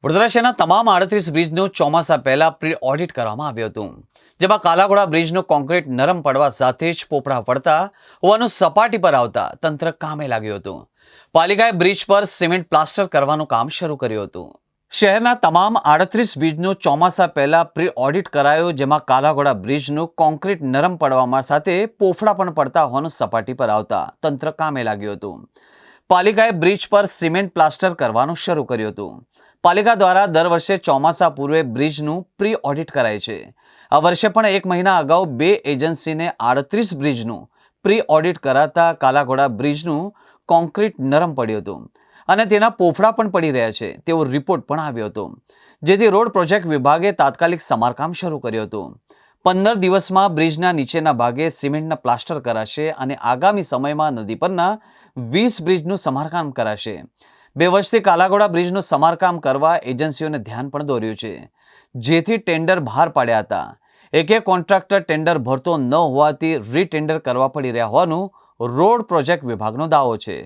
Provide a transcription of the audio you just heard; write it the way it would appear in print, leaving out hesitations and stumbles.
વડોદરા શહેરના તમામ 38 બ્રિજનું ચોમાસા પહેલા પ્રી ઓડિટ કરવામાં આવ્યું હતું, જેમાં કાલાઘોડા બ્રિજનું કોન્ક્રીટ નરમ પડવા સાથે જ પોપડા પડતા હોવાનું સપાટી પર આવતા તંત્ર કામે લાગ્યું હતું. પાલિકાએ બ્રિજ પર સિમેન્ટ પ્લાસ્ટર કરવાનું કામ શરૂ કર્યું હતું. શહેરના તમામ 38 બ્રિજનું ચોમાસા પહેલા પ્રી ઓડિટ કરાયું, જેમાં કાલાઘોડા બ્રિજનું કોન્ક્રીટ નરમ પડવામાં સાથે પોફડા પણ પડતા હોવાનું સપાટી પર આવતા તંત્ર કામે લાગ્યું હતું. પાલિકાએ બ્રિજ પર સિમેન્ટ પ્લાસ્ટર કરવાનું શરૂ કર્યું હતું. પાલિકા દ્વારા દર વર્ષે ચોમાસા પૂર્વે બ્રિજનું પ્રી ઓડિટ કરાય છે. આ વર્ષે પણ 1 મહિના અગાઉ 2 એજન્સીને 38 બ્રિજનું પ્રી ઓડિટ કરાતા કાલાઘોડા બ્રિજનું કોન્ક્રીટ નરમ પડ્યું હતું અને તેના પોફડા પણ પડી રહ્યા છે તેવો રિપોર્ટ પણ આવ્યો હતો, જેથી રોડ પ્રોજેક્ટ વિભાગે તાત્કાલિક સમારકામ શરૂ કર્યું હતું. 15 દિવસમાં બ્રિજના નીચેના ભાગે સિમેન્ટના પ્લાસ્ટર કરાશે અને આગામી સમયમાં નદી પરના 20 બ્રિજનું સમારકામ કરાશે. 2 વર્ષથી કાલાઘોડા બ્રિજનું સમારકામ કરવા એજન્સીઓને ધ્યાન પણ દોર્યું છે, જેથી ટેન્ડર બહાર પાડ્યા હતા. એક કોન્ટ્રાક્ટર ટેન્ડર ભરતો ન હોવાથી રીટેન્ડર કરવા પડી રહ્યા હોવાનું રોડ પ્રોજેક્ટ વિભાગનો દાવો છે.